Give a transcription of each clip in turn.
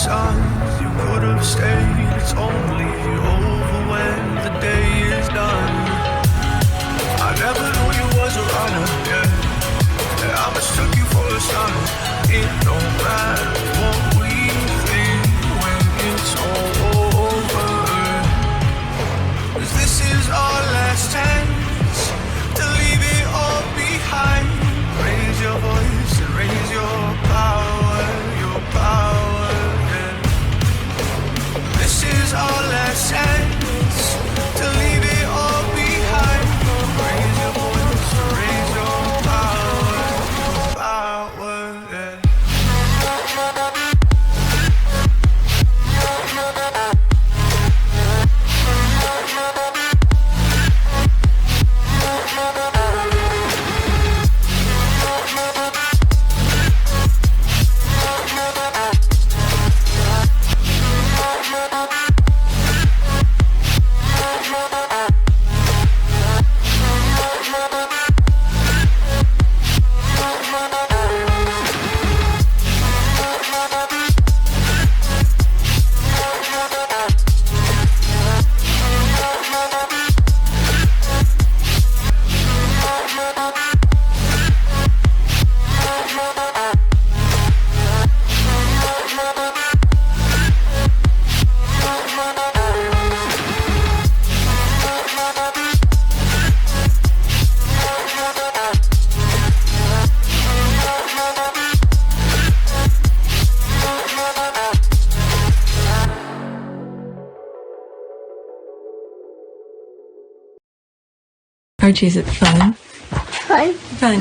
signs you could have stayed. It's only over when the day is done. I never knew you was a runner, yeah. I mistook you for a son. It don't matter what we think when it's all over. 'Cause this is our last chance to leave it all behind. Raise your voice and raise your power, yeah. This is our last chance to leave it all behind. Raise your voice and raise your power, yeah. Archie, is it fun? Fun. Fun.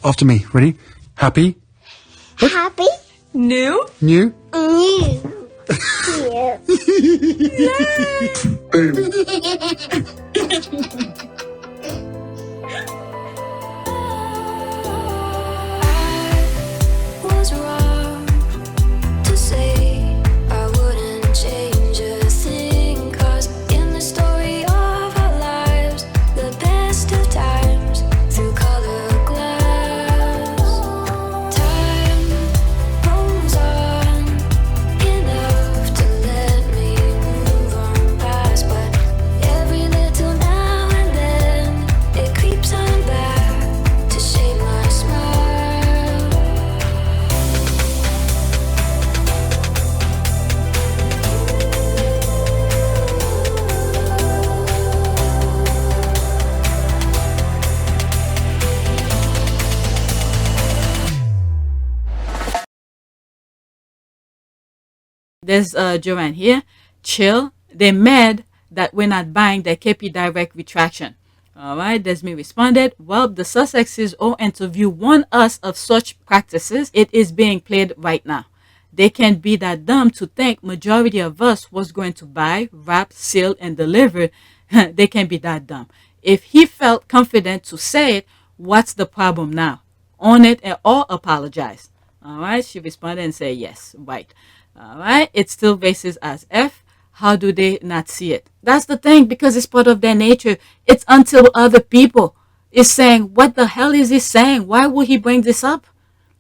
After me. Ready? Happy? Happy. New? New? New. Was wrong to say I wouldn't change a thing, 'cause in the story of our lives, the best of times through colored glass, time rolls on enough to let me move on past, but every little now and then it creeps on back to shape my smile. There's Joanne here. Chill. They're mad that we're not buying their KP Direct retraction. All right, Desmi responded, well, the Sussex's own interview warned us of such practices. It is being played right now. They can't be that dumb to think majority of us was going to buy, wrap, seal, and deliver. They can't be that dumb. If he felt confident to say it, what's the problem now? Own it or apologize. All right, she responded and said, yes, right. All right, it's still racist as F. How do they not see it? That's the thing, because it's part of their nature. It's until other people is saying, what the hell is he saying? Why would he bring this up?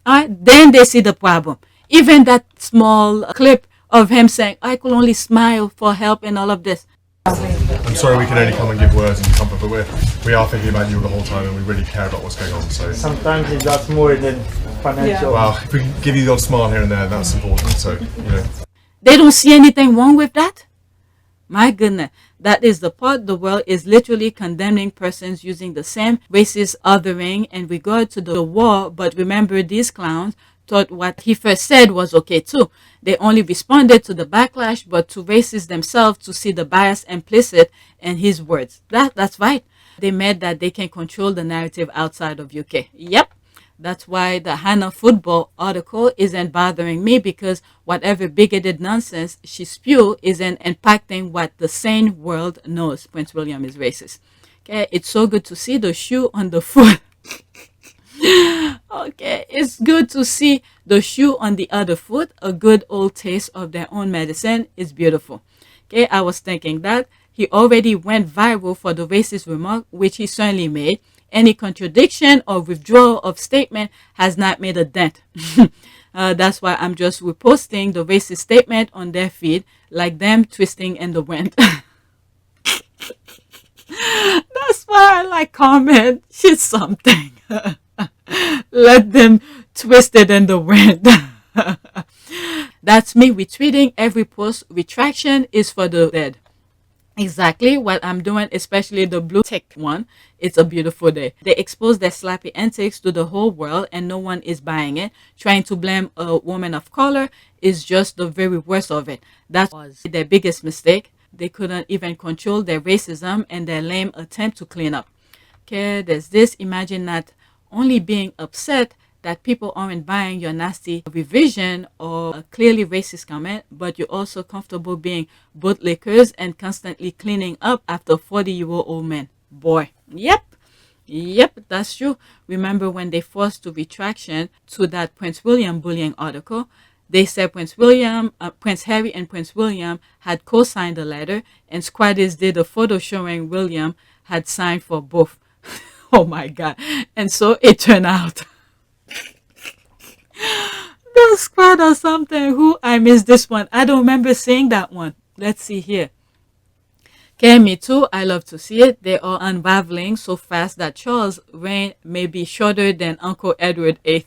All right, then they see the problem. Even that small clip of him saying, I could only smile for help and all of this. I'm sorry we can only come and give words and comfort, but we are thinking about you the whole time and we really care about what's going on. So sometimes it's that's more than financial. Well, if we can give you the odd smile here and there, that's important. So, you know. They don't see anything wrong with that? My goodness, that is the part the world is literally condemning persons using the same racist othering in regard to the war, but remember these clowns thought what he first said was okay too. They only responded to the backlash, but to racists themselves to see the bias implicit in his words. That's right. They mad that they can control the narrative outside of UK. Yep. That's why the Hannah football article isn't bothering me, because whatever bigoted nonsense she spew isn't impacting what the sane world knows. Prince William is racist. Okay, it's so good to see the shoe on the foot. Okay, it's good to see the shoe on the other foot. A good old taste of their own medicine is beautiful. Okay, I was thinking that he already went viral for the racist remark, which he certainly made. Any contradiction or withdrawal of statement has not made a dent. That's why I'm just reposting the racist statement on their feed, like them twisting in the wind. That's why I like comment. She's something. Let them twist it in the wind. That's me retweeting every post. Retraction is for the dead. Exactly what I'm doing, especially the blue tick one. It's a beautiful day. They expose their slappy antics to the whole world and no one is buying it. Trying to blame a woman of color is just the very worst of it. That was their biggest mistake. They couldn't even control their racism and their lame attempt to clean up. Okay, there's this. Imagine not only being upset that people aren't buying your nasty revision or a clearly racist comment, but you're also comfortable being bootlickers and constantly cleaning up after 40-year-old men. Boy, yep, that's true. Remember when they forced to retraction to that Prince William bullying article? They said Prince Harry and Prince William had co-signed the letter, and squatters did a photo showing William had signed for both. Oh my God. And so it turned out. The squad or something. Who? I missed this one. I don't remember seeing that one. Let's see here. Okay, me too. I love to see it. They are unraveling so fast that Charles' reign may be shorter than Uncle Edward VIII.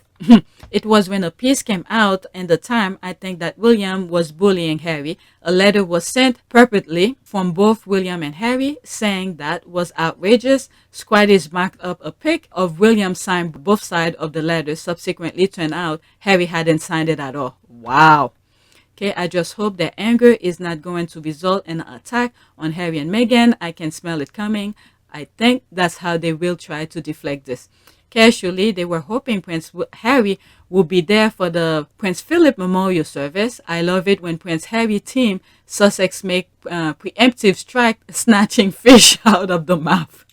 It was when a piece came out in the time, I think, that William was bullying Harry. A letter was sent purportedly from both William and Harry saying that was outrageous. Squaddies marked up a pic of William signed both sides of the letter. Subsequently turned out Harry hadn't signed it at all. Wow. Okay, I just hope their anger is not going to result in an attack on Harry and Meghan. I can smell it coming. I think that's how they will try to deflect this. Casually, they were hoping Prince Harry would be there for the Prince Philip memorial service. I love it when Prince Harry team Sussex make preemptive strike, snatching fish out of the mouth.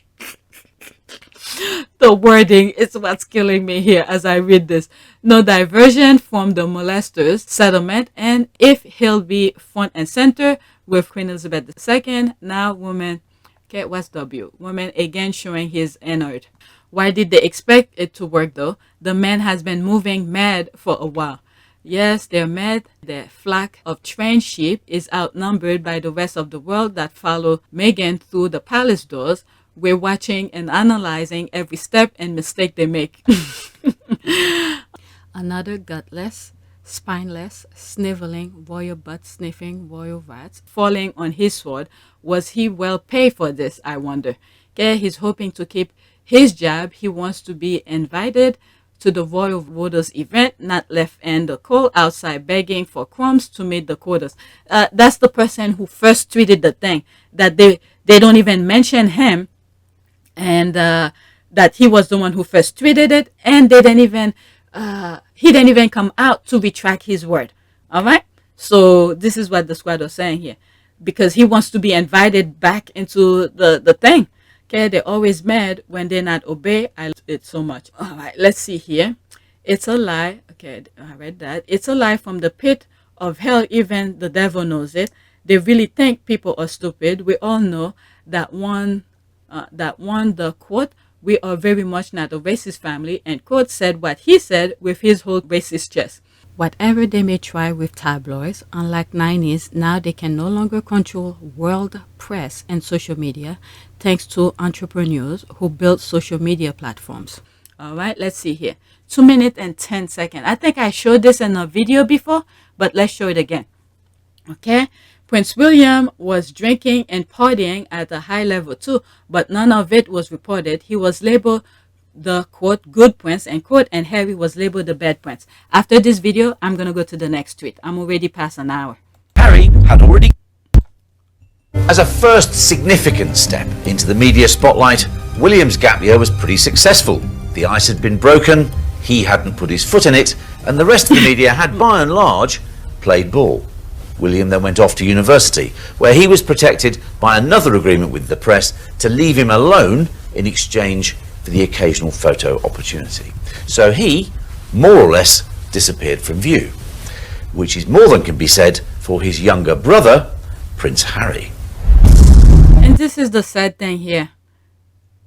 The wording is what's killing me here as I read this. No diversion from the molesters settlement, and if he'll be front and center with Queen Elizabeth II, now woman, okay, what's W? Woman again showing his innard. Why did they expect it to work though? The man has been moving mad for a while. Yes, they're mad. Their flock of trained sheep is outnumbered by the rest of the world that follow Meghan through the palace doors. We're watching and analyzing every step and mistake they make. Another gutless, spineless, sniveling, royal butt sniffing royal rats falling on his sword. Was he well paid for this, I wonder? Okay, he's hoping to keep his job. He wants to be invited to the royal voters event, not left in the cold outside begging for crumbs to meet the quotas. That's the person who first tweeted the thing, that they don't even mention him, and that he was the one who first tweeted it, and they didn't even he didn't even come out to retract his word. All right, so this is what the squad was saying here, because he wants to be invited back into the thing. Okay, they're always mad when they're not obey. I love it so much. All right, let's see here. It's a lie. Okay, I read that. It's a lie from the pit of hell. Even the devil knows it. They really think people are stupid. We all know that one, the quote, we are very much not a racist family, and quote said what he said with his whole racist chest. Whatever they may try with tabloids, unlike 90s, now they can no longer control world press and social media thanks to entrepreneurs who built social media platforms. All right, let's see here. 2 minutes and 10 seconds. I think I showed this in a video before, but let's show it again. Okay, Prince William was drinking and partying at a high level too, but none of it was reported. He was labeled the quote good prince and quote, and Harry was labeled the bad prince. After this video, I'm gonna go to the next tweet. I'm already past an hour. Harry had already... As a first significant step into the media spotlight, William's gap year was pretty successful. The ice had been broken, he hadn't put his foot in it, and the rest of the media had by and large played ball. William then went off to university, where he was protected by another agreement with the press to leave him alone in exchange for the occasional photo opportunity. So he, more or less, disappeared from view, which is more than can be said for his younger brother, Prince Harry. And this is the sad thing here.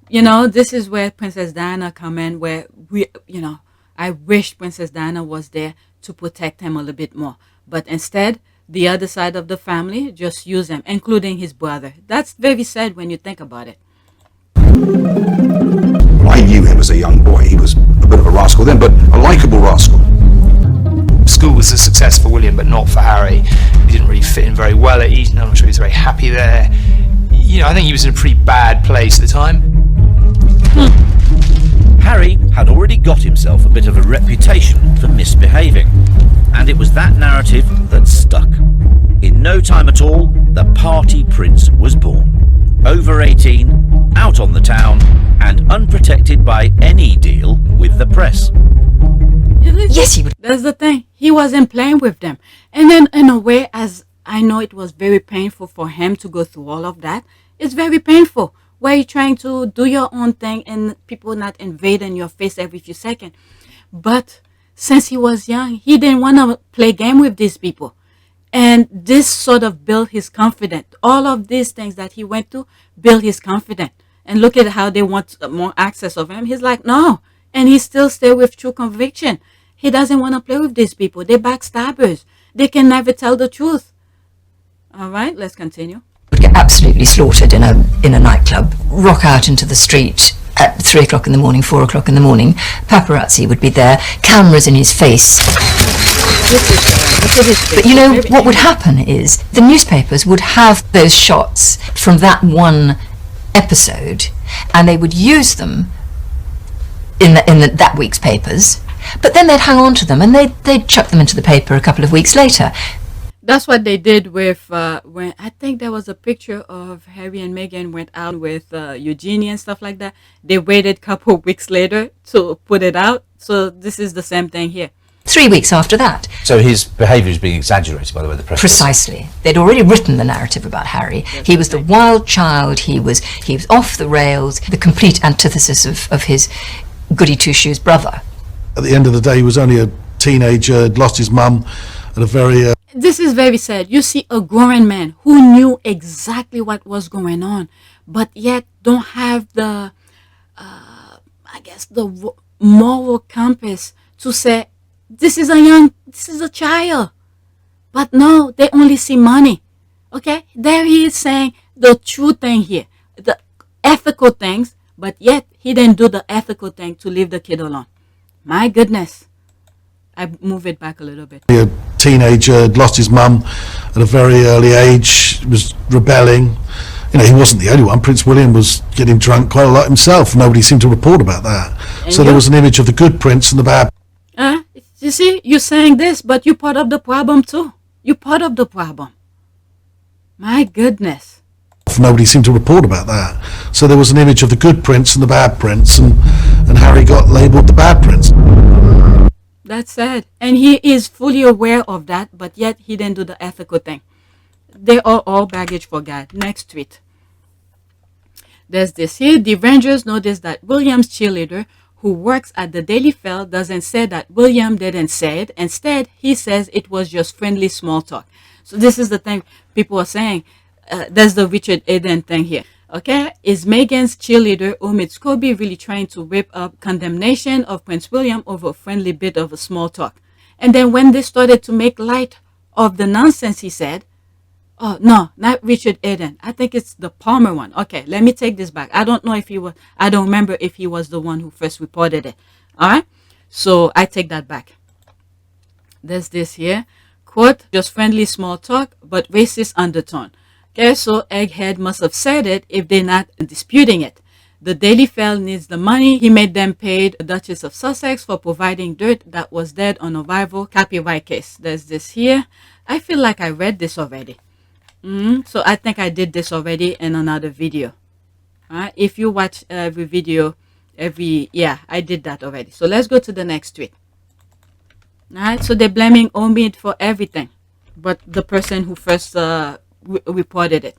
You know, this is where Princess Diana come in, where we, you know, I wish Princess Diana was there to protect him a little bit more. But instead, the other side of the family just use him, including his brother. That's very sad when you think about it. Well, I knew him as a young boy. He was a bit of a rascal then, but a likeable rascal. School was a success for William, but not for Harry. He didn't really fit in very well at Eton. I'm not sure he was very happy there. You know, I think he was in a pretty bad place at the time. Harry had already got himself a bit of a reputation for misbehaving, and it was that narrative that stuck. In no time at all, the party prince was born. Over 18, out on the town, and unprotected by any deal with the press. Yes, he would. That's the thing. He wasn't playing with them. And then, in a way, as I know it was very painful for him to go through all of that, it's very painful. Where you're trying to do your own thing and people not invading your face every few seconds. But since he was young, he didn't want to play game with these people. And this sort of built his confidence. All of these things that he went through built his confidence. And look at how they want more access of him. He's like, no. And he still stay with true conviction. He doesn't want to play with these people. They're backstabbers. They can never tell the truth. All right, let's continue. Would get absolutely slaughtered in a nightclub, rock out into the street at 3 o'clock in the morning, 4 o'clock in the morning. Paparazzi would be there, cameras in his face. But you know what would happen is the newspapers would have those shots from that one episode, and they would use them in that week's papers. But then they'd hang on to them and they'd chuck them into the paper a couple of weeks later. That's what they did with when I think there was a picture of Harry and Meghan went out with Eugenie and stuff like that. They waited a couple of weeks later to put it out. So this is the same thing here. 3 weeks after that. So his behaviour is being exaggerated by the way the press. Precisely. They'd already written the narrative about Harry. He was the wild child. He was off the rails. The complete antithesis of his goody two shoes brother. At the end of the day, he was only a teenager, had lost his mum at a very... This is very sad. You see a grown man who knew exactly what was going on, but yet don't have the, I guess, the moral compass to say, this is a child. But no, they only see money. Okay? There he is saying the true thing here, the ethical things, but yet he didn't do the ethical thing to leave the kid alone. My goodness. I move it back a little bit. A teenager, had lost his mum at a very early age, was rebelling. You know, he wasn't the only one. Prince William was getting drunk quite a lot himself. Nobody seemed to report about that. And so there was an image of the good prince and the bad. You see, you're saying this, but you're part of the problem too. You're part of the problem. My goodness. Nobody seemed to report about that. So there was an image of the good prince and the bad prince, and Harry got labelled the bad prince. That's sad. And he is fully aware of that, but yet he didn't do the ethical thing. They are all baggage for God. Next tweet. There's this here. The Rangers noticed that William's cheerleader, who works at the Daily Fail, doesn't say that William didn't say it. Instead, he says it was just friendly small talk. So this is the thing people are saying. There's the Richard Eden thing here. Okay, is Meghan's cheerleader Omid Scobie really trying to whip up condemnation of Prince William over a friendly bit of a small talk? And then when they started to make light of the nonsense he said, oh no, not Richard Eden. I think it's the Palmer one. Okay, let me take this back. I don't know if he was, I don't remember if he was the one who first reported it. All right, so I take that back. There's this here, quote, just friendly small talk, but racist undertone. Okay, so Egghead must have said it if they're not disputing it. The Daily Fail needs the money. He made them pay the Duchess of Sussex for providing dirt that was dead on arrival. Copyright case. There's this here. I feel like I read this already. So I think I did this already in another video. Alright, if you watch every video, yeah, I did that already. So let's go to the next tweet. Alright, so they're blaming Omid for everything, but the person who first reported it.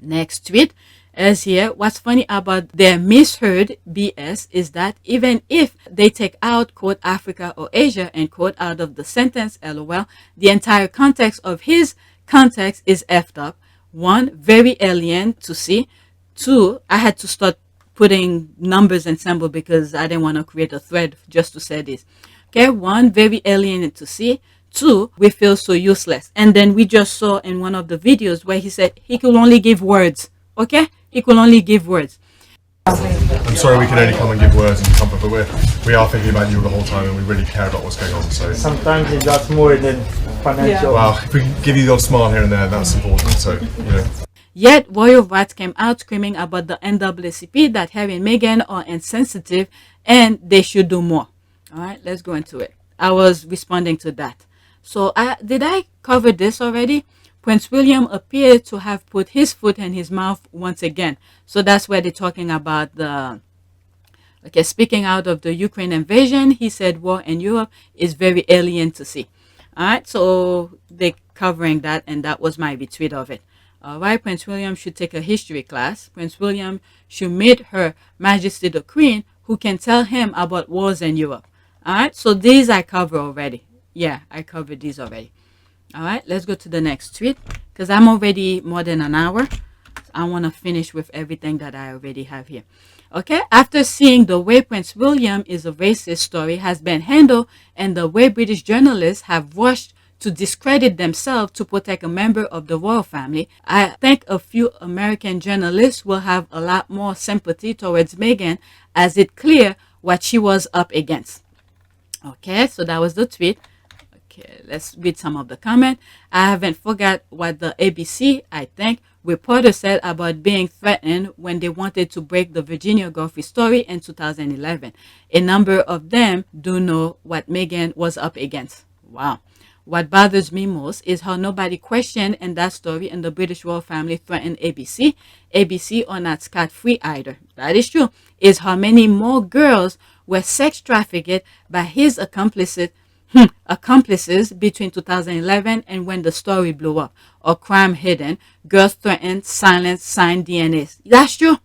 Next tweet is here. What's funny about their misheard BS is that even if they take out quote Africa or Asia and quote out of the sentence LOL, the entire context of his context is effed up. One, very alien to see. Two, I had to start putting numbers and symbols because I didn't want to create a thread just to say this. Okay, one, very alien to see. Two, we feel so useless. And then we just saw in one of the videos where he said he could only give words. Okay, he could only give words. I'm sorry we can only come and give words and comfort, but we are thinking about you the whole time and we really care about what's going on. So sometimes it does more than financial. Well, if we can give you the odd smile here and there, that's important. So, you know. Yet, royal rats came out screaming about the NAACP that Harry and Meghan are insensitive and they should do more. All right, let's go into it. I was responding to that. So, did I cover this already? Prince William appeared to have put his foot in his mouth once again. So that's where they're talking about the... Okay, speaking out of the Ukraine invasion, he said war in Europe is very alien to see. All right, so they're covering that, and that was my retweet of it. All right, Prince William should take a history class. Prince William should meet Her Majesty the Queen, who can tell him about wars in Europe. All right, so these I cover already. Yeah, I covered these already. All right, let's go to the next tweet because I'm already more than an hour. I want to finish with everything that I already have here. Okay, after seeing the way Prince William is a racist story has been handled and the way British journalists have rushed to discredit themselves to protect a member of the royal family, I think a few American journalists will have a lot more sympathy towards Meghan as it's clear what she was up against. Okay, so that was the tweet. Okay, let's read some of the comment. I haven't forgot what the ABC, I think, reporter said about being threatened when they wanted to break the Virginia Giuffre story in 2011. A number of them do know what Meghan was up against. Wow. What bothers me most is how nobody questioned in that story and the British royal family threatened ABC. ABC are not scot-free either. That is true. Is how many more girls were sex trafficked by his accomplices between 2011 and when the story blew up, or crime hidden, girls threatened, silenced, signed DNAs. That's true.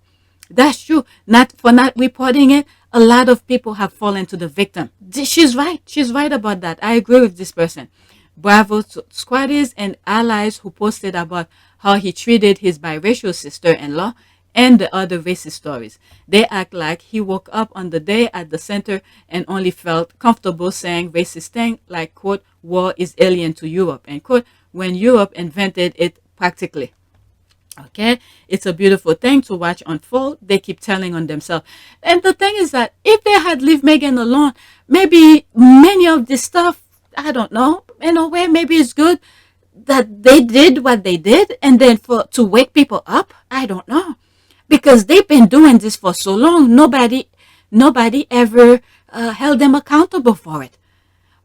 That's true. Not for not reporting it, a lot of people have fallen to the victim. She's right. She's right about that. I agree with this person. Bravo to squaddies and allies who posted about how he treated his biracial sister-in-law and the other racist stories. They act like he woke up on the day at the center and only felt comfortable saying racist things like, quote, war is alien to Europe, end quote, when Europe invented it practically. Okay, it's a beautiful thing to watch unfold. They keep telling on themselves. And the thing is that if they had left Meghan alone, maybe many of this stuff, I don't know, in a way, maybe it's good that they did what they did and then to wake people up. I don't know. Because they've been doing this for so long, nobody ever held them accountable for it.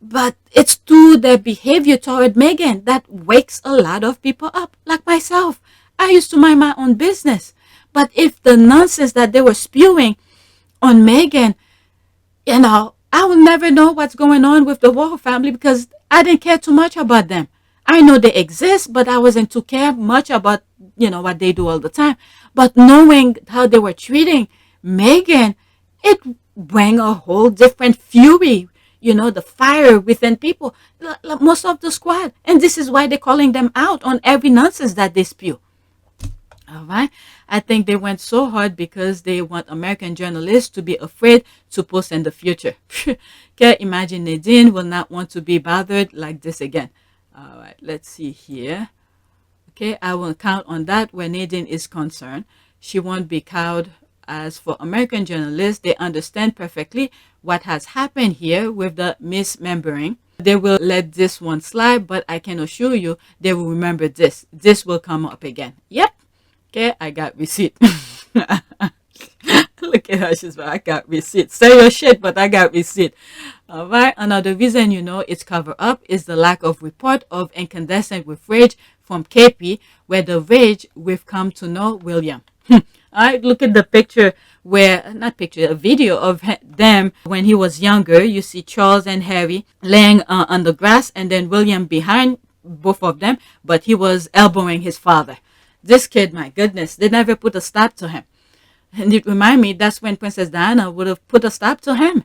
But it's through their behavior toward Meghan that wakes a lot of people up, like myself. I used to mind my own business. But if the nonsense that they were spewing on Meghan, you know, I will never know what's going on with the royal family because I didn't care too much about them. I know they exist, but I wasn't too care much about, you know, what they do all the time. But knowing how they were treating Meghan, it bring a whole different fury, you know, the fire within people, most of the squad. And this is why they're calling them out on every nonsense that they spew. All right. I think they went so hard because they want American journalists to be afraid to post in the future. Can't imagine Nadine will not want to be bothered like this again. All right. Let's see here. Okay. I will count on that where Nadine is concerned. She won't be cowed. As for American journalists, they understand perfectly what has happened here with the misremembering. They will let this one slide, but I can assure you they will remember this. This will come up again. Yep. Okay, I got receipt. Look at her, she's like, I got receipt. Say your shit, but I got receipt. All right, another reason you know it's cover up is the lack of report of incandescent with rage from KP, where the rage we've come to know William. All right, look at the picture where, not picture, a video of them when he was younger. You see Charles and Harry laying on the grass and then William behind both of them, but he was elbowing his father. This kid, my goodness, they never put a stop to him. And it remind me, that's when Princess Diana would have put a stop to him.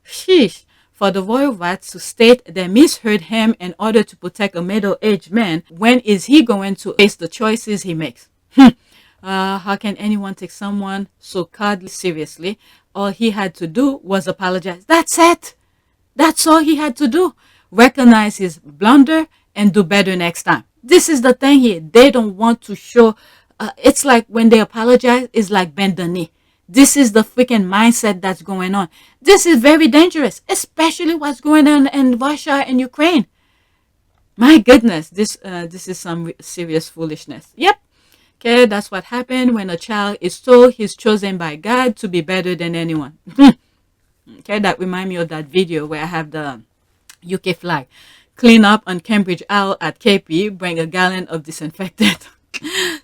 Sheesh. For the royal rats to state they misheard him in order to protect a middle-aged man, when is he going to face the choices he makes? How can anyone take someone so cowardly seriously? All he had to do was apologize. That's it. That's all he had to do. Recognize his blunder and do better next time. This is the thing here. They don't want to show. It's like when they apologize, it's like bend the knee. This is the freaking mindset that's going on. This is very dangerous, especially what's going on in Russia and Ukraine. My goodness, this is some serious foolishness. Yep. Okay, that's what happened when a child is told he's chosen by God to be better than anyone. Okay, that reminds me of that video where I have the UK flag. Clean up on Cambridge Owl at KP, bring a gallon of disinfectant.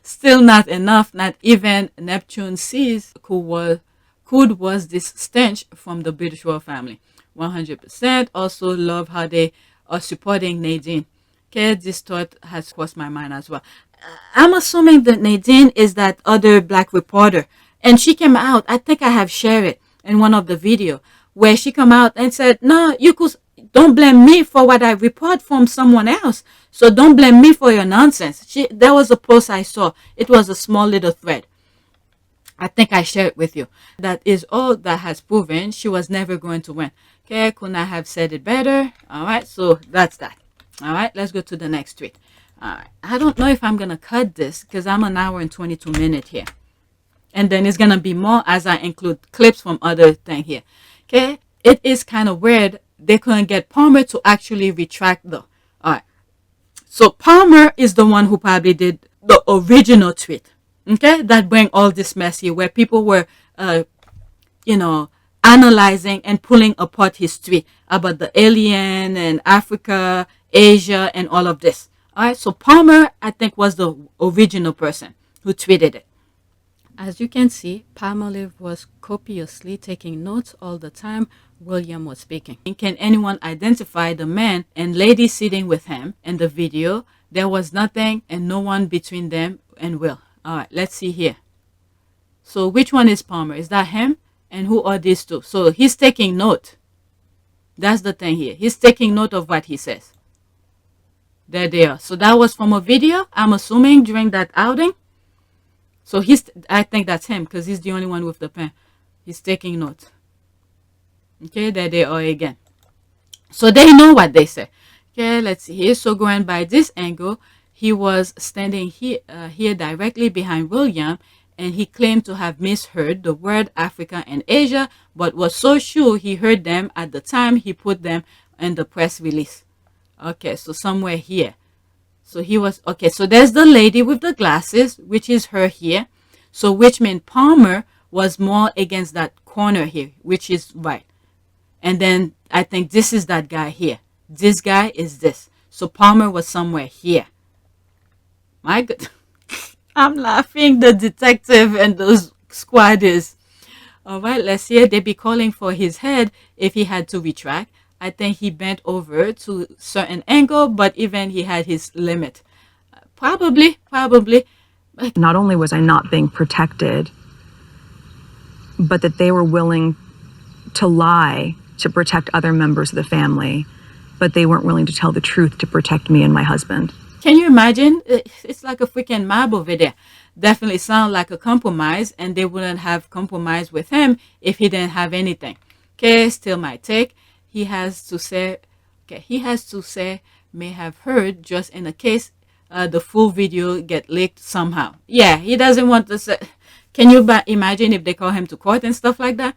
Still not enough, not even Neptune sees could was this stench from the British royal family. 100%. Also love how they are supporting Nadine. Okay, this thought has crossed my mind as well. I'm assuming that Nadine is that other black reporter, and she came out. I think I have shared it in one of the video where she come out and said, "No, you could don't blame me for what I report from someone else. So don't blame me for your nonsense." There was a post I saw. It was a small little thread. I think I shared it with you. That is all that has proven she was never going to win. Okay, couldn't I have said it better? All right, so that's that. All right, let's go to the next tweet. All right, I don't know if I'm going to cut this because I'm an hour and 22 minutes here. And then it's going to be more as I include clips from other thing here. Okay, it is kind of weird. They couldn't get Palmer to actually retract though. All right. So Palmer is the one who probably did the original tweet. Okay, that bring all this mess here where people were, analyzing and pulling apart his tweet about the alien and Africa, Asia, and all of this. All right, so Palmer, I think, was the original person who tweeted it. As you can see, Palmolive was copiously taking notes all the time William was speaking. Can anyone identify the man and lady sitting with him in the video? There was nothing and no one between them and Will. All right, let's see here. So which one is Palmer? Is that him? And who are these two? So he's taking note. That's the thing here. He's taking note of what he says. There they are. So that was from a video, I'm assuming, during that outing. So I think that's him because he's the only one with the pen. He's taking notes. Okay, there they are again. So they know what they say. Okay, let's see here. So going by this angle, he was standing here directly behind William, and he claimed to have misheard the word Africa and Asia, but was so sure he heard them at the time he put them in the press release. Okay, so somewhere here. So he was, okay, so there's the lady with the glasses, which is her here. So which means Palmer was more against that corner here, which is right. And then I think this is that guy here. This guy is this. So Palmer was somewhere here. My God. I'm laughing, the detective and those squatters. All right, let's see. They'd be calling for his head if he had to retract. I think he bent over to a certain angle, but even he had his limit. Probably. Not only was I not being protected, but that they were willing to lie to protect other members of the family, but they weren't willing to tell the truth to protect me and my husband. Can you imagine? It's like a freaking mob over there. Definitely sound like a compromise, and they wouldn't have compromised with him if he didn't have anything. Okay, still my take. He has to say, may have heard just in a case the full video get leaked somehow. Yeah, he doesn't want to say. Can you imagine if they call him to court and stuff like that?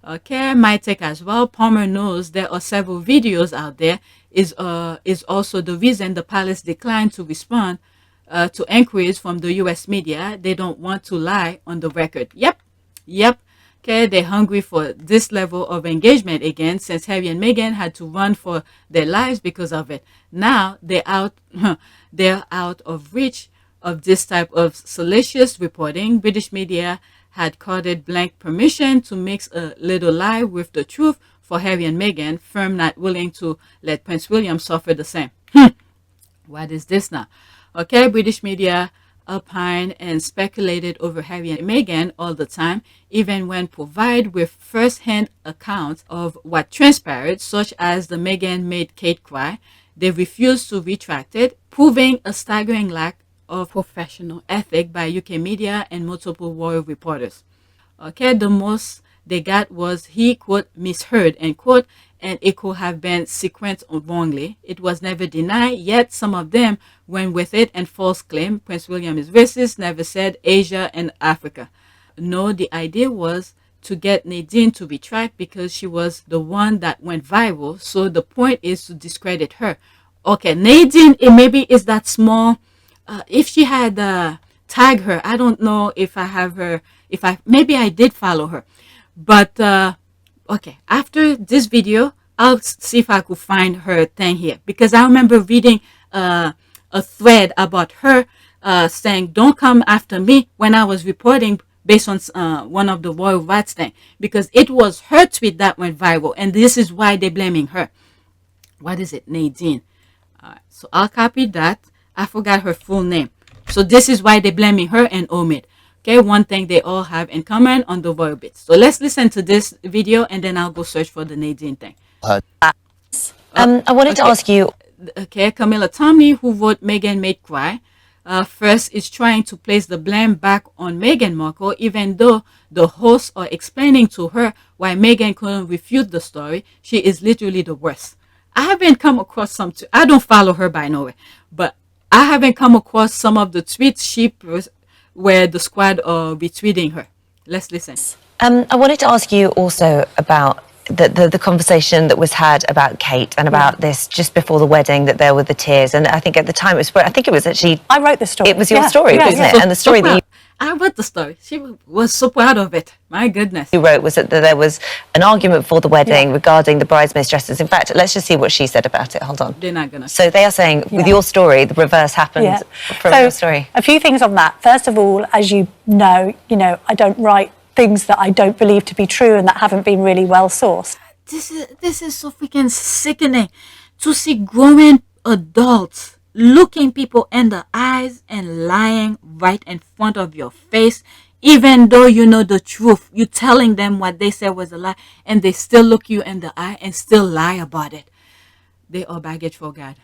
Okay, my take as well. Palmer knows there are several videos out there. Is also the reason the palace declined to respond to inquiries from the U.S. media. They don't want to lie on the record. Yep. Okay, they're hungry for this level of engagement again since Harry and Meghan had to run for their lives because of it. Now they're out of reach of this type of salacious reporting. British media had carded blank permission to mix a little lie with the truth for Harry and Meghan, firm not willing to let Prince William suffer the same. What is this now? Okay, British media opined and speculated over Harry and Meghan all the time, even when provided with first-hand accounts of what transpired, such as the Meghan made Kate cry. They refused to retract it, proving a staggering lack of professional ethic by UK media and multiple royal reporters. Okay, the most they got was he, quote, misheard, end quote, and it could have been sequenced wrongly. It was never denied, yet some of them went with it and false claim Prince William is racist, never said Asia and Africa. No, the idea was to get Nadine to retract because she was the one that went viral. So the point is to discredit her. Okay, Nadine, it maybe is that small. If she had tagged her, I don't know if I have her, maybe I did follow her. But okay, after this video, I'll see if I could find her thing here. Because I remember reading a thread about her saying, don't come after me when I was reporting based on one of the royal rights thing, because it was her tweet that went viral, and this is why they're blaming her. What is it? Nadine. So I'll copy that. I forgot her full name. So this is why they're blaming her and Omid. Okay, one thing they all have in common on the royal bits. So let's listen to this video, and then I'll go search for the Nadine thing. I wanted to ask you. Okay, Camilla Tomney, who wrote Meghan Made Cry, first is trying to place the blame back on Meghan Markle, even though the hosts are explaining to her why Meghan couldn't refute the story. She is literally the worst. I haven't come across some, I don't follow her by no way, but I haven't come across some of the tweets where the squad are retweeting her. Let's listen. I wanted to ask you also about the conversation that was had about Kate and about this just before the wedding, that there were the tears, and I think at the time it was actually I wrote the story. It was your story, wasn't it? And the story that I read the story. She was so proud of it. My goodness. you wrote was that there was an argument for the wedding regarding the bridesmaids' dresses. In fact, let's just see what she said about it. Hold on. They're not gonna. So they are saying with your story, the reverse happened from your story. A few things on that. First of all, as you know, I don't write things that I don't believe to be true and that haven't been really well sourced. This is so freaking sickening to see grown adults looking people in the eyes and lying right in front of your face, even though you know the truth. You're telling them what they said was a lie, and they still look you in the eye and still lie about it. They are baggage for God.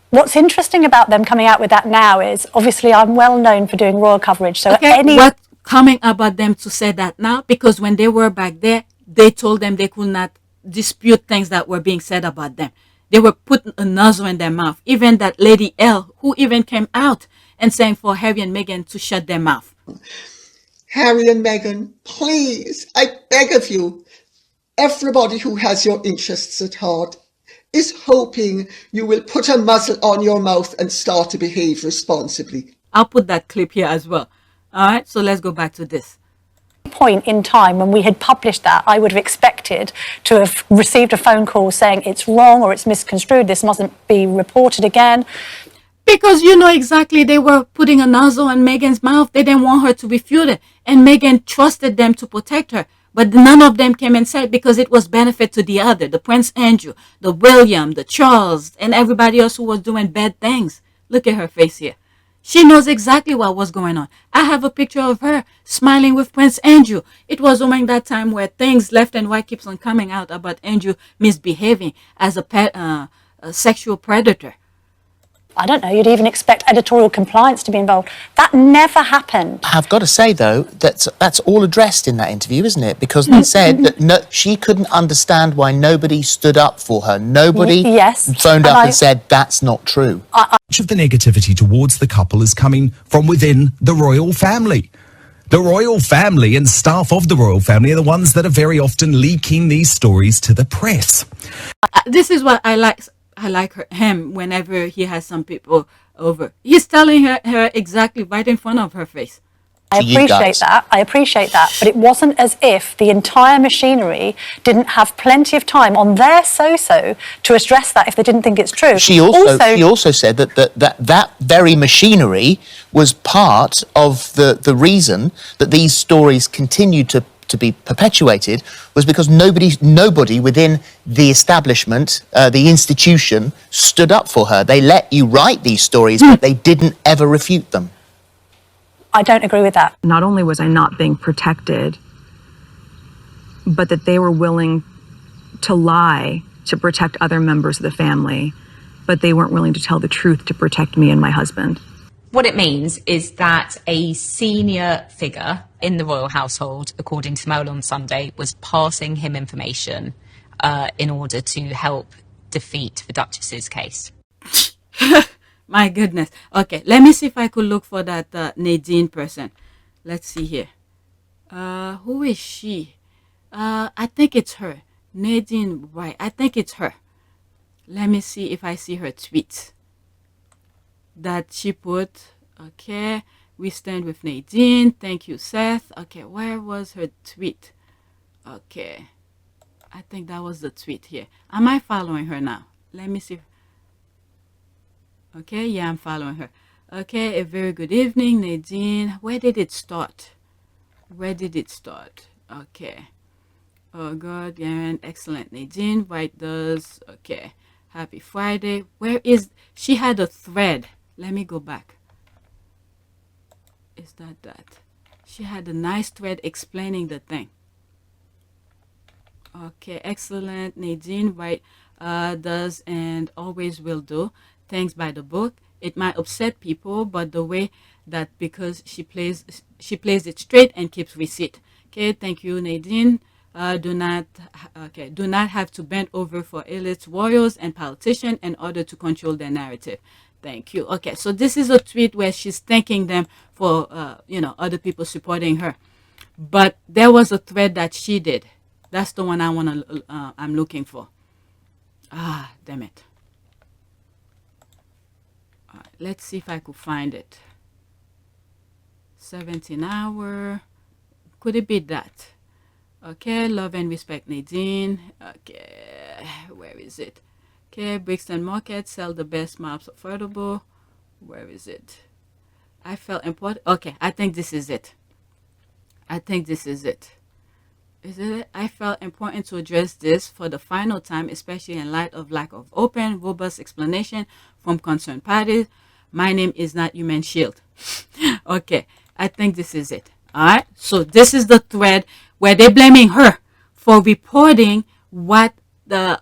What's interesting about them coming out with that now is, obviously, I'm well known for doing royal coverage. So what coming about them to say that now? Because when they were back there, they told them they could not dispute things that were being said about them. They were putting a nozzle in their mouth. Even that Lady L, who even came out and saying for Harry and Meghan to shut their mouth. Harry and Meghan, please, I beg of you, everybody who has your interests at heart is hoping you will put a muzzle on your mouth and start to behave responsibly. I'll put that clip here as well. All right, so let's go back to this. Point in time when we had published that, I would have expected to have received a phone call saying it's wrong or it's misconstrued, this mustn't be reported again. Because you know exactly they were putting a nozzle in Meghan's mouth. They didn't want her to refute it. And Meghan trusted them to protect her. But none of them came and said, because it was benefit to the other, the Prince Andrew, the William, the Charles, and everybody else who was doing bad things. Look at her face here. She knows exactly what was going on. I have a picture of her smiling with Prince Andrew. It was during that time where things left and right keeps on coming out about Andrew misbehaving as a sexual predator. I don't know, you'd even expect editorial compliance to be involved. That never happened. I've got to say, though, that's all addressed in that interview, isn't it? Because they said that she couldn't understand why nobody stood up for her. Nobody phoned up and said, that's not true. Much of the negativity towards the couple is coming from within the royal family. The royal family and staff of the royal family are the ones that are very often leaking these stories to the press. This is what I like. I like him whenever he has some people over. He's telling her exactly right in front of her face. I appreciate that. But it wasn't as if the entire machinery didn't have plenty of time on their so-so to address that if they didn't think it's true. She also said that very machinery was part of the reason that these stories continued to be perpetuated, was because nobody within the establishment, the institution, stood up for her. They let you write these stories, but they didn't ever refute them. I don't agree with that. Not only was I not being protected, but that they were willing to lie to protect other members of the family, but they weren't willing to tell the truth to protect me and my husband. What it means is that a senior figure in the royal household, according to Mail on Sunday, was passing him information in order to help defeat the Duchess's case. My goodness. Okay, let me see if I could look for that Nadine person. Let's see here. Who is she? I think it's her. Nadine White. I think it's her. Let me see if I see her tweet that she put. Okay, we stand with Nadine. Thank you, Seth. Okay, where was her tweet? Okay, I think that was the tweet here. Am I following her now? Let me see. Okay, yeah, I'm following her. Okay, a very good evening, Nadine. Where did it start? Where did it start? Okay. Oh, God, yeah, excellent. Nadine White does. Okay. Happy Friday. Where is... She had a thread. Let me go back. Is that? She had a nice thread explaining the thing. Okay, excellent. Nadine White does and always will do. Thanks by the book. It might upset people, but the way that because she plays it straight and keeps receipt. Okay, thank you, Nadine. Do not have to bend over for elites, royals, and politicians in order to control their narrative. Thank you. Okay, so this is a tweet where she's thanking them for other people supporting her. But there was a thread that she did. That's the one I'm looking for. Ah, damn it. All right, let's see if I could find it. 17 hour. Could it be that? Okay, love and respect, Nadine. Okay, where is it? Okay, Brixton Market sell the best maps affordable. Where is it? I felt important. Okay, I think this is it. Is it? I felt important to address this for the final time, especially in light of lack of open, robust explanation from concerned parties. My name is not Human Shield. Okay, I think this is it. All right, so this is the thread where they're blaming her for reporting what the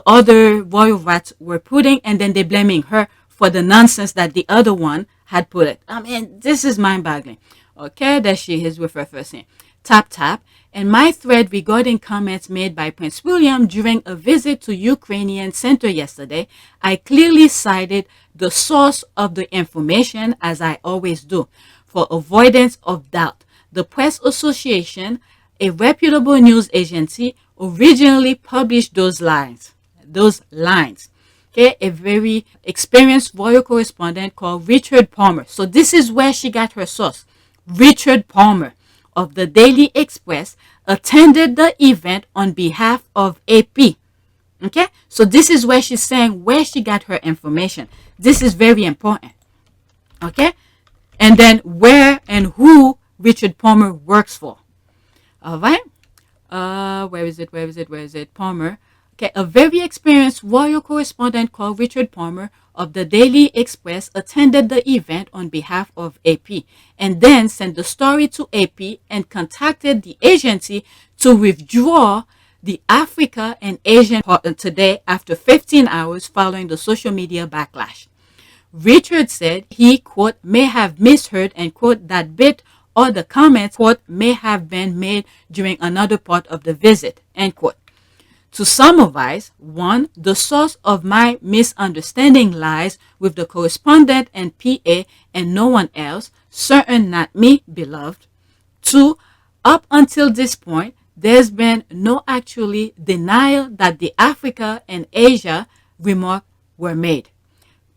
other royal rats were putting, and then they're blaming her for the nonsense that the other one had put it. I mean, this is mind-boggling. Okay, there she is with her first name. Tap. And my thread regarding comments made by Prince William during a visit to Ukrainian center yesterday, I clearly cited the source of the information, as I always do, for avoidance of doubt. The Press Association, a reputable news agency, originally published those lines. Okay, a very experienced royal correspondent called Richard Palmer. So this is where she got her source. Richard Palmer of the Daily Express attended the event on behalf of AP. Okay, so this is where she's saying where she got her information. This is very important. Okay, and then where and who Richard Palmer works for. All right. Where is it? Palmer. Okay, a very experienced royal correspondent called Richard Palmer of the Daily Express attended the event on behalf of AP and then sent the story to AP and contacted the agency to withdraw the Africa and Asian part today after 15 hours following the social media backlash. Richard said he, quote, may have misheard and, quote, that bit or the comments, quote, may have been made during another part of the visit, end quote. To summarize, 1, the source of my misunderstanding lies with the correspondent and PA and no one else, certain not me, beloved. 2, up until this point, there's been no actually denial that the Africa and Asia remark were made.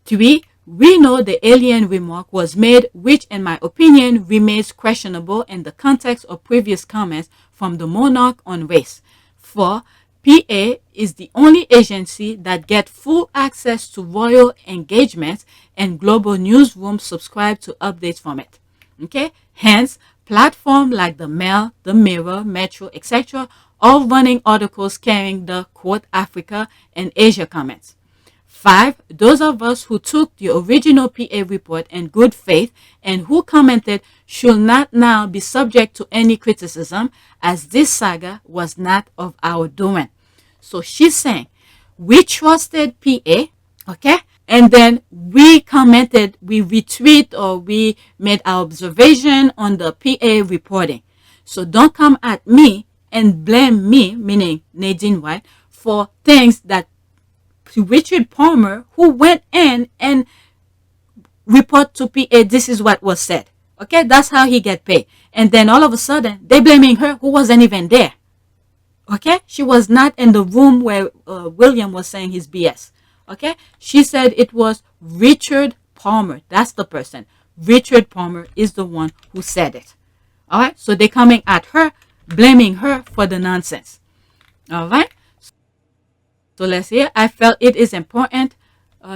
3, we know the alien remark was made, which in my opinion remains questionable in the context of previous comments from the monarch on race. 4, PA is the only agency that gets full access to royal engagements and global newsrooms subscribe to updates from it. Okay, hence platforms like the Mail, the Mirror, Metro, etc. all running articles carrying the quote Africa and Asia comments. 5, those of us who took the original PA report in good faith and who commented should not now be subject to any criticism, as this saga was not of our doing. So she's saying we trusted PA, okay, And then we commented, we retweet, or we made our observation on the PA reporting. So don't come at me and blame me, meaning Nadine White, for things that Richard Palmer, who went in and report to PA, this is what was said. Okay, that's how he get paid. And then all of a sudden, they blaming her who wasn't even there. Okay, she was not in the room where William was saying his BS. Okay, she said it was Richard Palmer. That's the person. Richard Palmer is the one who said it. All right, so they're coming at her, blaming her for the nonsense. All right, so let's see. I felt it is important.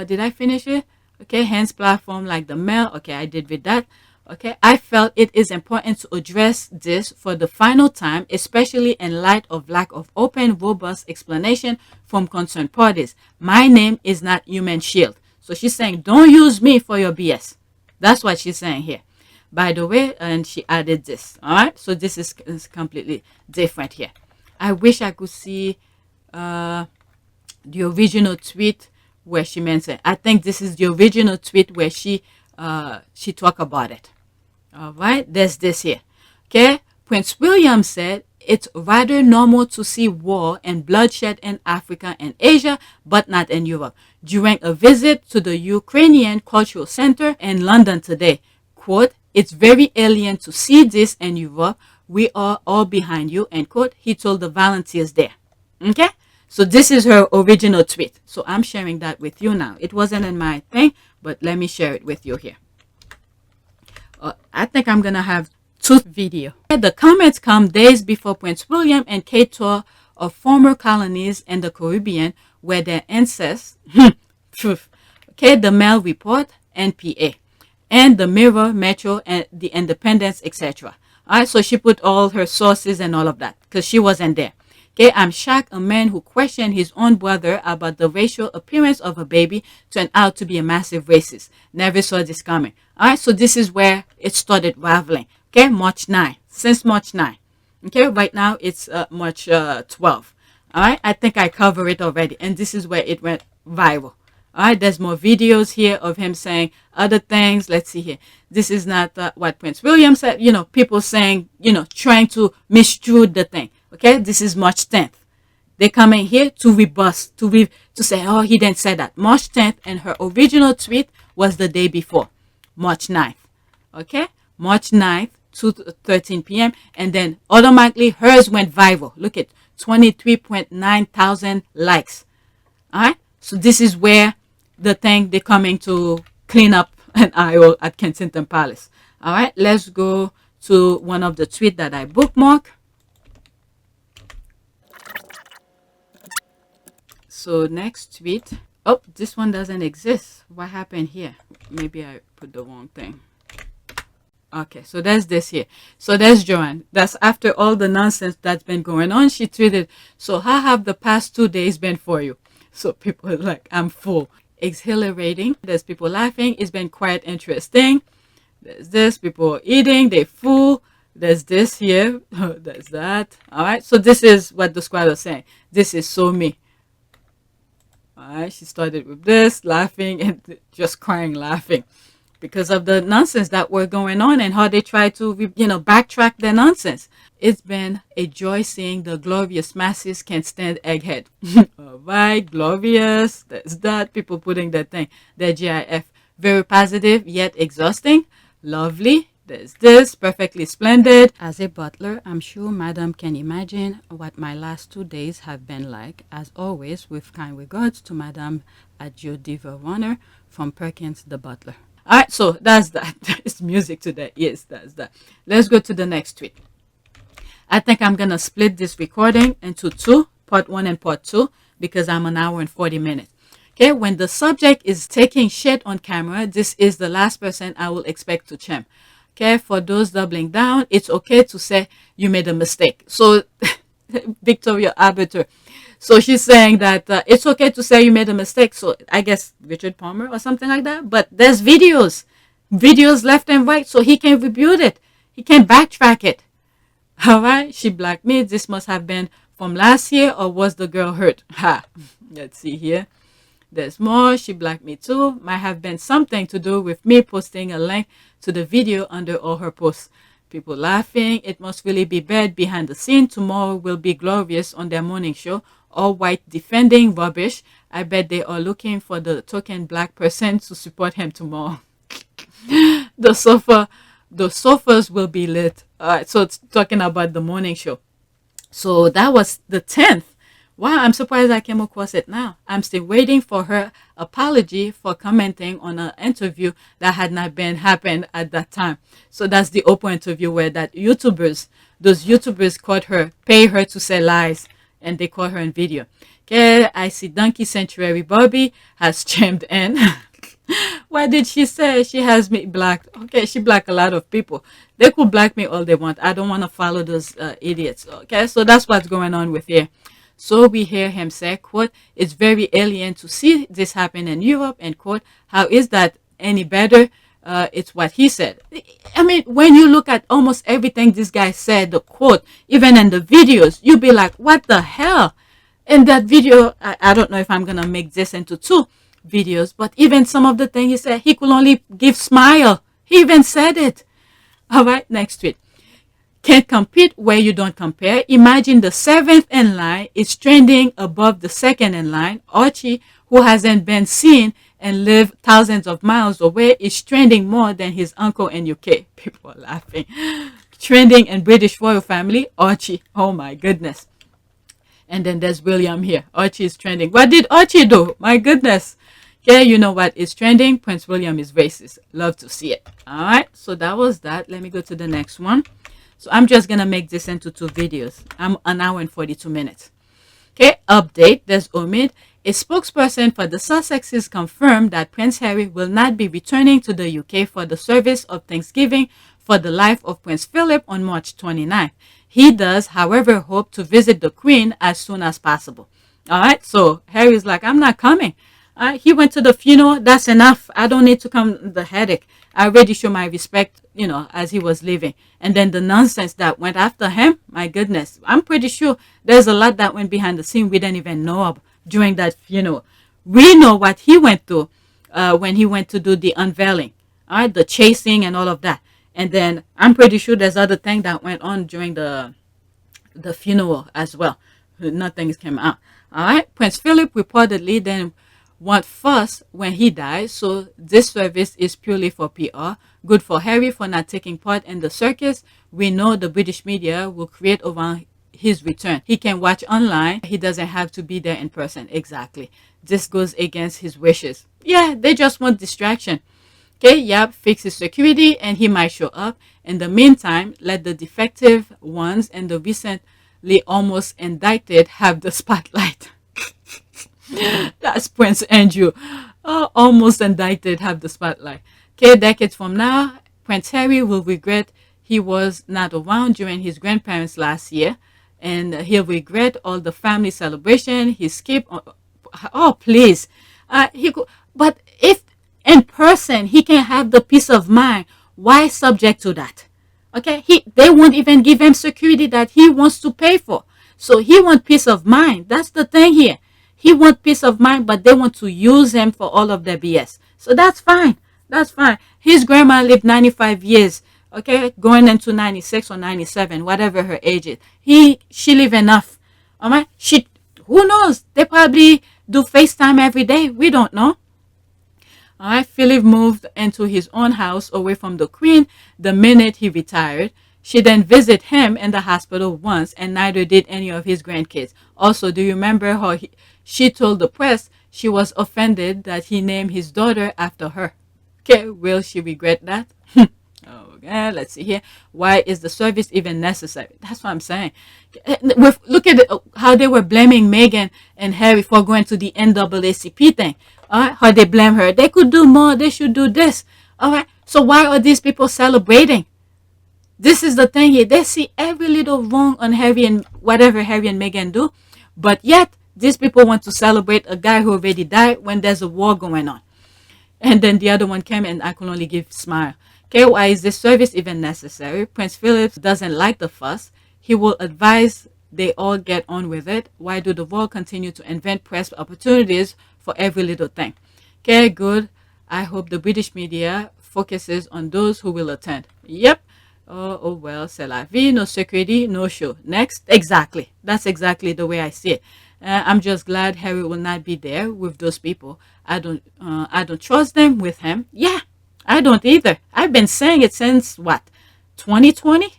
Did I finish it? Okay, hence platform like the Mail. Okay, I did with that. Okay, I felt it is important to address this for the final time, especially in light of lack of open, robust explanation from concerned parties. My name is not Human Shield. So she's saying, don't use me for your BS. That's what she's saying here. By the way, and she added this. All right, so this is completely different here. I wish I could see the original tweet where she mentioned. I think this is the original tweet where she talked about it. All right, there's this here. Okay, Prince William said it's rather normal to see war and bloodshed in Africa and Asia, but not in Europe. During a visit to the Ukrainian Cultural Center in London today, quote, it's very alien to see this in Europe. We are all behind you, end quote. He told the volunteers there. Okay, so this is her original tweet. So I'm sharing that with you now. It wasn't in my thing, but let me share it with you here. I think I'm gonna have two video. The comments come days before Prince William and Kate tour of former colonies in the Caribbean where their ancestors, okay, the Mail Report, NPA, and the Mirror, Metro, and the Independence, etc. All right, so she put all her sources and all of that because she wasn't there. Okay, I'm shocked a man who questioned his own brother about the racial appearance of a baby turned out to be a massive racist. Never saw this coming. All right, so this is where it started raveling. Okay, March 9, since March 9. Okay, right now it's March 12. All right, I think I covered it already, and this is where it went viral. All right, there's more videos here of him saying other things. Let's see here. This is not what Prince William said. You know, people saying, you know, trying to misconstrue the thing. Okay, this is March 10th. They're coming here to rebust, to say, oh, he didn't say that. March 10th, and her original tweet was the day before, March 9th. Okay, March 9th, 2:13 p.m. And then automatically hers went viral. Look at 23.9 thousand likes. All right, so this is where the thing they're coming to clean up an aisle at Kensington Palace. All right, let's go to one of the tweets that I bookmark. So next tweet. Oh, this one doesn't exist. What happened here? Maybe I put the wrong thing. Okay, so there's this here. So there's Joanne. That's after all the nonsense that's been going on. She tweeted, so how have the past 2 days been for you? So people are like, I'm full. Exhilarating. There's people laughing. It's been quite interesting. There's this. People eating. They're full. There's this here. There's that. All right. So this is what the squad was saying. This is so me. All right. She started with this, laughing and just crying, laughing because of the nonsense that were going on and how they try to, you know, backtrack their nonsense. It's been a joy seeing the glorious masses can stand egghead. All right, glorious. That's that. People putting that thing, their GIF. Very positive yet exhausting. Lovely. There's this. Perfectly splendid. As a butler, I'm sure Madam can imagine what my last 2 days have been like. As always, with kind regards to Madam Adjo Diva Runner from Perkins the Butler. All right, so that's that. It's music today. Yes, that's that. Let's go to the next tweet. I think I'm going to split this recording into two, part 1 and part 2, because I'm an hour and 40 minutes. Okay, when the subject is taking shit on camera, this is the last person I will expect to chime. Okay, for those doubling down, it's okay to say you made a mistake. So, Victoria Arbiter. So she's saying that it's okay to say you made a mistake. So I guess Richard Palmer or something like that. But there's videos left and right, so he can rebuild it. He can backtrack it. All right, she blacked me. This must have been from last year, or was the girl hurt? Ha. Let's see here. There's more. She blocked me too. Might have been something to do with me posting a link to the video under all her posts. People laughing. It must really be bad behind the scene. Tomorrow will be glorious on their morning show. All white defending rubbish. I bet they are looking for the token black person to support him tomorrow. The sofas will be lit. So it's talking about the morning show. So that was the 10th. Wow, I'm surprised I came across it now. I'm still waiting for her apology for commenting on an interview that had not been happened at that time. So that's the Oprah interview where those YouTubers caught her, pay her to say lies, and they caught her in video. Okay, I see Donkey Sanctuary Bobby has chimed in. What did she say? She has me blocked. Okay, she blocked a lot of people. They could block me all they want. I don't want to follow those idiots. Okay, so that's what's going on with here. So we hear him say, quote, it's very alien to see this happen in Europe, and quote, how is that any better? It's what he said. I mean, when you look at almost everything this guy said, the quote, even in the videos, you'll be like, what the hell? In that video, I don't know if I'm going to make this into 2 videos, but even some of the things he said, he could only give smile. He even said it. All right, next tweet. Can't compete where you don't compare. Imagine the 7th in line is trending above the 2nd in line. Archie, who hasn't been seen and lived thousands of miles away, is trending more than his uncle in UK. People are laughing. Trending in British royal family, Archie. Oh my goodness. And then there's William here. Archie is trending. What did Archie do? My goodness. Yeah, you know what is trending? Prince William is racist. Love to see it. All right, so that was that. Let me go to the next one. So I'm just going to make this into 2 videos. I'm an hour and 42 minutes. Okay, update. There's Omid. A spokesperson for the Sussexes confirmed that Prince Harry will not be returning to the UK for the service of Thanksgiving for the life of Prince Philip on March 29th. He does, however, hope to visit the Queen as soon as possible. All right, so Harry's like, I'm not coming. He went to the funeral. That's enough. I don't need to come the headache. I already show my respect, you know, as he was leaving. And then the nonsense that went after him, my goodness. I'm pretty sure there's a lot that went behind the scene we didn't even know of during that funeral. We know what he went through when he went to do the unveiling, all right, the chasing and all of that. And then I'm pretty sure there's other things that went on during the funeral as well. Nothing came out. All right, Prince Philip reportedly then want fuss when he dies, so this service is purely for PR. Good for Harry for not taking part in the circus. We know the British media will create around his return. He can watch online. He doesn't have to be there in person. Exactly. This goes against his wishes. Yeah, they just want distraction. Okay, yep, fix his security and he might show up. In the meantime, let the defective ones and the recently almost indicted have the spotlight. That's Prince Andrew. Almost indicted, have the spotlight. Okay, decades from now, Prince Harry will regret he was not around during his grandparents' last year. And he'll regret all the family celebration he skipped. Oh, please. But if in person he can have the peace of mind, why subject to that? Okay, they won't even give him security that he wants to pay for. So he wants peace of mind. That's the thing here. He wants peace of mind, but they want to use him for all of their BS. So that's fine. That's fine. His grandma lived 95 years, okay, going into 96 or 97, whatever her age is. She lived enough. All right? Who knows? They probably do FaceTime every day. We don't know. All right? Philip moved into his own house away from the Queen the minute he retired. She then visited him in the hospital once, and neither did any of his grandkids. Also, do you remember how she told the press she was offended that he named his daughter after her? Okay, will she regret that? Okay, let's see here. Why is the service even necessary? That's what I'm saying. Look at how they were blaming Meghan and Harry for going to the NAACP thing. All right, how they blame her. They could do more. They should do this. All right, so why are these people celebrating? This is the thing here. They see every little wrong on Harry and whatever Harry and Meghan do, but yet these people want to celebrate a guy who already died when there's a war going on. And then the other one came and I could only give smile. Okay, why is this service even necessary? Prince Philip doesn't like the fuss. He will advise they all get on with it. Why do the world continue to invent press opportunities for every little thing? Okay, good. I hope the British media focuses on those who will attend. Yep. Oh well, c'est la vie, no security, no show. Next. Exactly. That's exactly the way I see it. I'm just glad Harry will not be there with those people. I don't trust them with him. Yeah, I don't either. I've been saying it since what, 2020?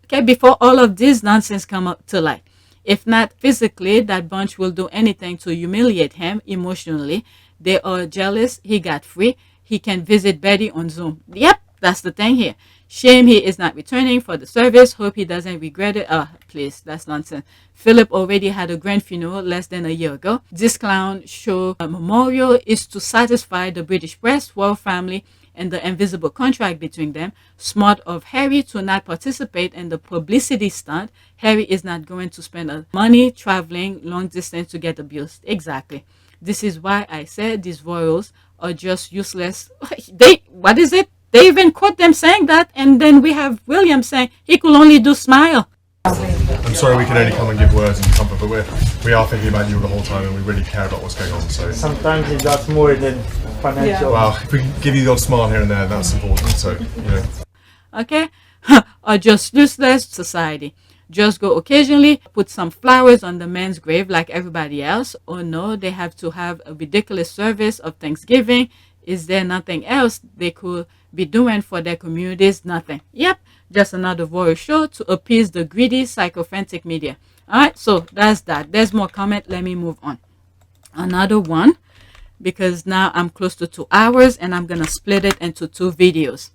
Okay, before all of this nonsense come up to light. If not physically, that bunch will do anything to humiliate him emotionally. They are jealous. He got free. He can visit Betty on Zoom. Yep, that's the thing here. Shame he is not returning for the service. Hope he doesn't regret it. Please, that's nonsense. Philip already had a grand funeral less than a year ago. This clown show memorial is to satisfy the British press, royal family, and the invisible contract between them. Smart of Harry to not participate in the publicity stunt. Harry is not going to spend money traveling long distance to get abused. Exactly. This is why I said these royals are just useless. What is it? They even quote them saying that, and then we have William saying he could only do smile. I'm sorry we can only come and give words and comfort, but we are thinking about you the whole time, and we really care about what's going on. So sometimes it's that's more than financial. Well, if we can give you the odd smile here and there, that's important. So Okay, or just useless society. Just go occasionally, put some flowers on the man's grave like everybody else. Or no, they have to have a ridiculous service of Thanksgiving. Is there nothing else they could be doing for their communities? Nothing. Yep, just another royal show to appease the greedy, sycophantic media. All right, so that's that. There's more comment. Let me move on. Another one, because now I'm close to 2 hours and I'm going to split it into 2 videos.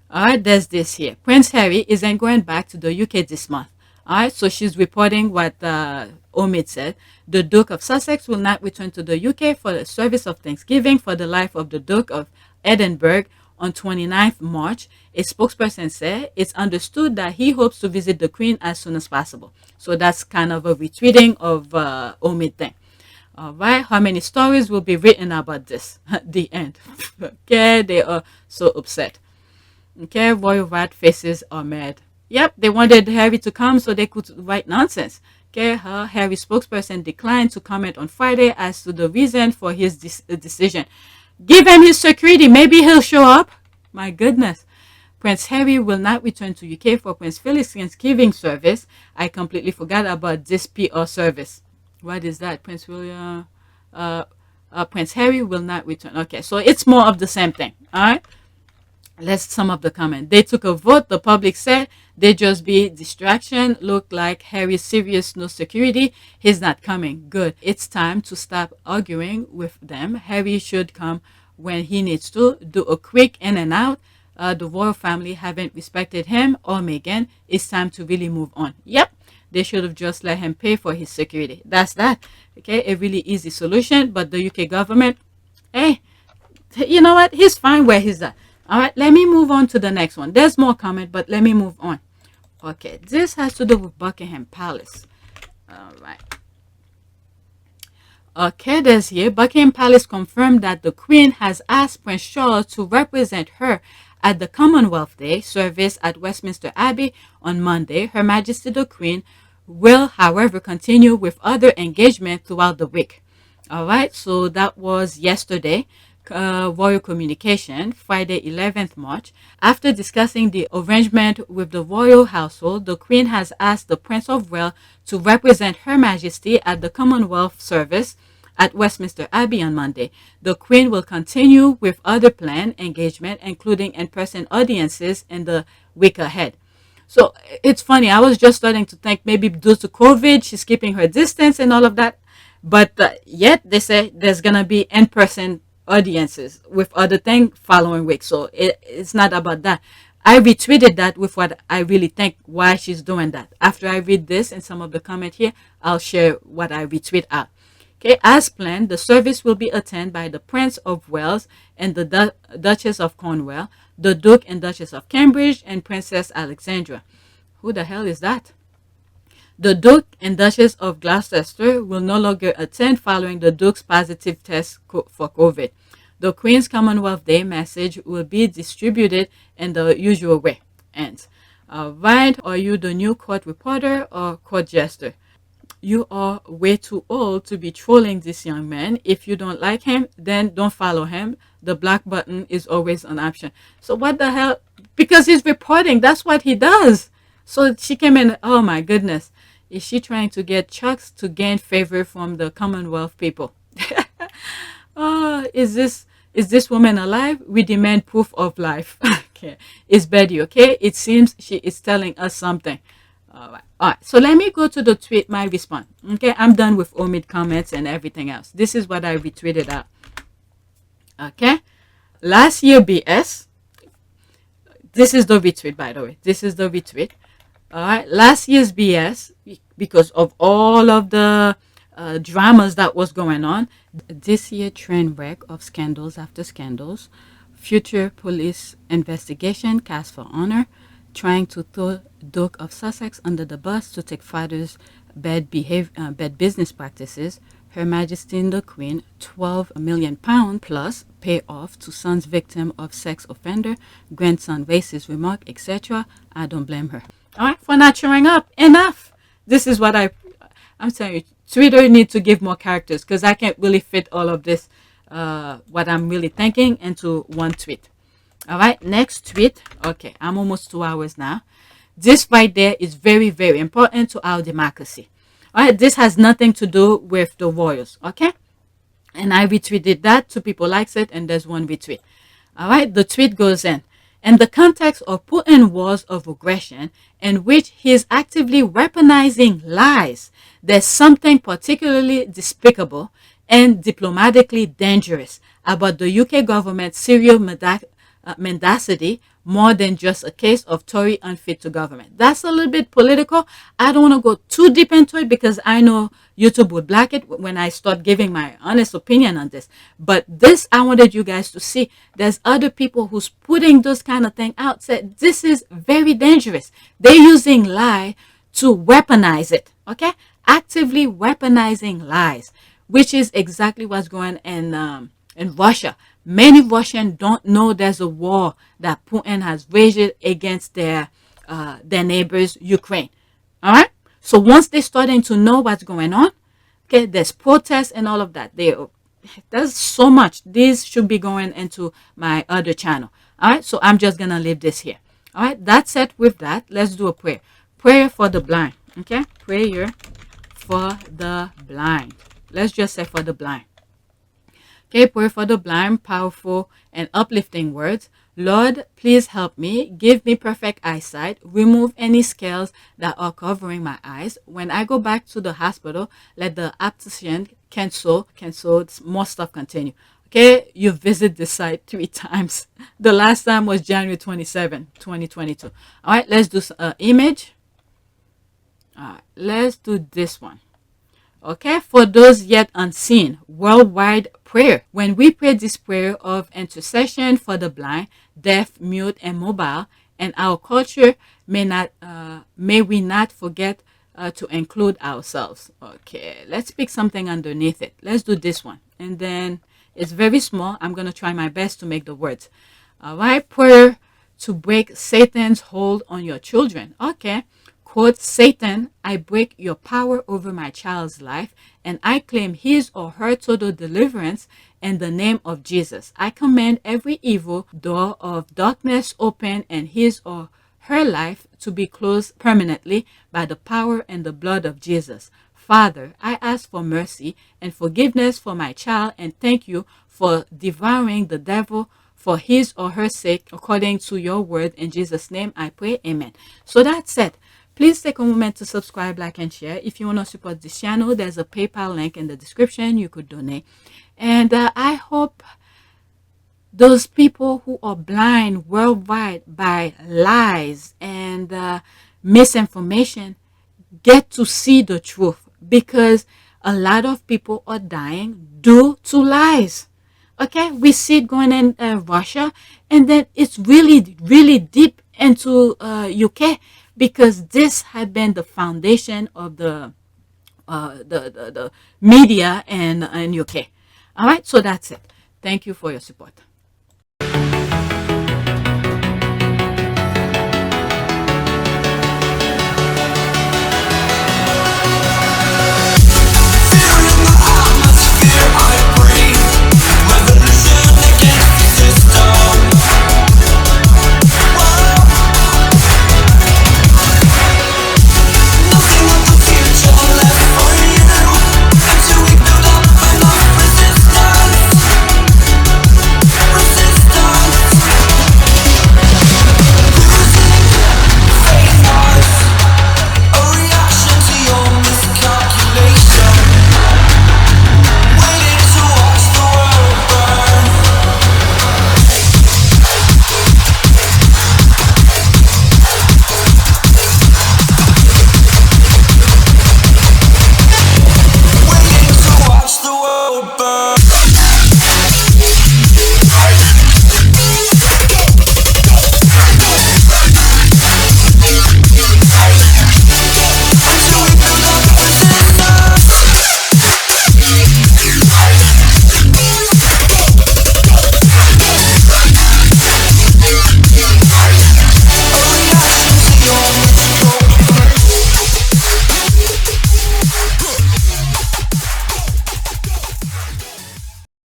All right, there's this here. Prince Harry isn't going back to the UK this month. All right, so she's reporting what Omid said. The Duke of Sussex will not return to the UK for the service of Thanksgiving for the life of the Duke of Edinburgh on 29th March. A spokesperson said it's understood that he hopes to visit the Queen as soon as possible. So that's kind of a retweeting of Omid thing. All right, how many stories will be written about this? The end. Okay, they are so upset. Okay, royal rat faces are mad. Yep, they wanted Harry to come so they could write nonsense. Okay, Harry spokesperson declined to comment on Friday as to the reason for his decision. Give him his security, maybe he'll show up. My goodness. Prince Harry will not return to UK for Prince Philip's Thanksgiving service. I completely forgot about this PR service. What is that? Prince William, Prince Harry will not return. Okay, so it's more of the same thing. All right. Let's sum up the comment. They took a vote. The public said they just be distraction. Look like Harry's serious, no security. He's not coming. Good. It's time to stop arguing with them. Harry should come when he needs to. Do a quick in and out. The royal family haven't respected him or Meghan. It's time to really move on. Yep. They should have just let him pay for his security. That's that. Okay. A really easy solution. But the UK government, hey, you know what? He's fine where he's at. All right, let me move on to the next one. There's more comment, but let me move on. Okay, this has to do with Buckingham Palace. All right. Okay, there's here. Buckingham Palace confirmed that the Queen has asked Prince Charles to represent her at the Commonwealth Day service at Westminster Abbey on Monday. Her Majesty the Queen will, however, continue with other engagement throughout the week. All right, so that was yesterday. Royal communication, Friday 11th March. After discussing the arrangement with the royal household, the Queen has asked the Prince of Wales to represent Her Majesty at the Commonwealth service at Westminster Abbey on Monday. The Queen will continue with other planned engagement, including in-person audiences in the week ahead. So it's funny, I was just starting to think maybe due to COVID, she's keeping her distance and all of that. But yet they say there's going to be in-person audiences with other things following week. So it's not about that. I retweeted that with what I really think why she's doing that. After I read this and some of the comment here, I'll share what I retweet out. Okay, as planned, the service will be attended by the Prince of Wales and the Duchess of Cornwall, the Duke and Duchess of Cambridge, and Princess Alexandra. Who the hell is that? The Duke and Duchess of Gloucester will no longer attend following the Duke's positive test for COVID. The Queen's Commonwealth Day message will be distributed in the usual way. And All right. Are you the new court reporter or court jester? You are way too old to be trolling this young man. If you don't like him, then don't follow him. The black button is always an option. So what the hell? Because he's reporting. That's what he does. So she came in. Oh my goodness. Is she trying to get Chucks to gain favor from the Commonwealth people? Is this woman alive? We demand proof of life. Okay. It's Betty, okay? It seems she is telling us something. All right. So let me go to the tweet, my response. Okay. I'm done with omit comments and everything else. This is what I retweeted out. Okay. Last year BS. This is the retweet, by the way. This is the retweet. All right. Last year's BS, because of all of the dramas that was going on. This year train wreck of scandals after scandals. Future police investigation cast for honor. Trying to throw Duke of Sussex under the bus to take father's bad business practices. Her Majesty the Queen, £12 million plus payoff to son's victim of sex offender, grandson racist remark, etc. I don't blame her. All right, for not showing up. Enough. This is what I'm telling you. Twitter needs to give more characters because I can't really fit all of this, what I'm really thinking, into one tweet. All right, next tweet. Okay, I'm almost 2 hours now. This right there is very, very important to our democracy. All right, this has nothing to do with the royals, okay? And I retweeted that. 2 people likes it, and there's 1 retweet. All right, the tweet goes in the context of Putin wars of aggression in which he is actively weaponizing lies, there's something particularly despicable and diplomatically dangerous about the UK government's serial mendacity more than just a case of Tory unfit to government. That's a little bit political. I don't want to go too deep into it because I know YouTube would black it when I start giving my honest opinion on this. But this, I wanted you guys to see. There's other people who's putting those kind of thing out. Said this is very dangerous. They're using lie to weaponize it. Okay, actively weaponizing lies, which is exactly what's going on in Russia. Many Russians don't know there's a war that Putin has waged against their neighbors, Ukraine. All right. So once they're starting to know what's going on, okay, there's protests and all of that. There's so much. This should be going into my other channel. All right. So I'm just gonna leave this here. All right. That's it. With that, let's do a prayer. Prayer for the blind. Okay. Prayer for the blind. Let's just say for the blind. Okay, pray for the blind, powerful and uplifting words. Lord, please help me. Give me perfect eyesight. Remove any scales that are covering my eyes. When I go back to the hospital, let the optician cancel, more stuff continue. Okay, you visit the site 3 times. The last time was January 27, 2022. All right, let's do an image. All right, let's do this one. Okay, for those yet unseen, worldwide prayer. When we pray this prayer of intercession for the blind, deaf, mute, and mobile, and our culture, may we not forget to include ourselves. Okay, let's pick something underneath it. Let's do this one. And then it's very small. I'm going to try my best to make the words. All right, prayer to break Satan's hold on your children. Okay. Quote, Satan, I break your power over my child's life, and I claim his or her total deliverance in the name of Jesus. I command every evil door of darkness open and his or her life to be closed permanently by the power and the blood of Jesus. Father, I ask for mercy and forgiveness for my child, and thank you for devouring the devil for his or her sake, according to your word. In Jesus' name I pray, amen. So that's it. Please take a moment to subscribe, like, and share. If you want to support this channel, there's a PayPal link in the description. You could donate. And I hope those people who are blind worldwide by lies and misinformation get to see the truth, because a lot of people are dying due to lies. Okay, we see it going in Russia, and then it's really, really deep into UK. Because this had been the foundation of the media in UK. All right, so that's it. Thank you for your support.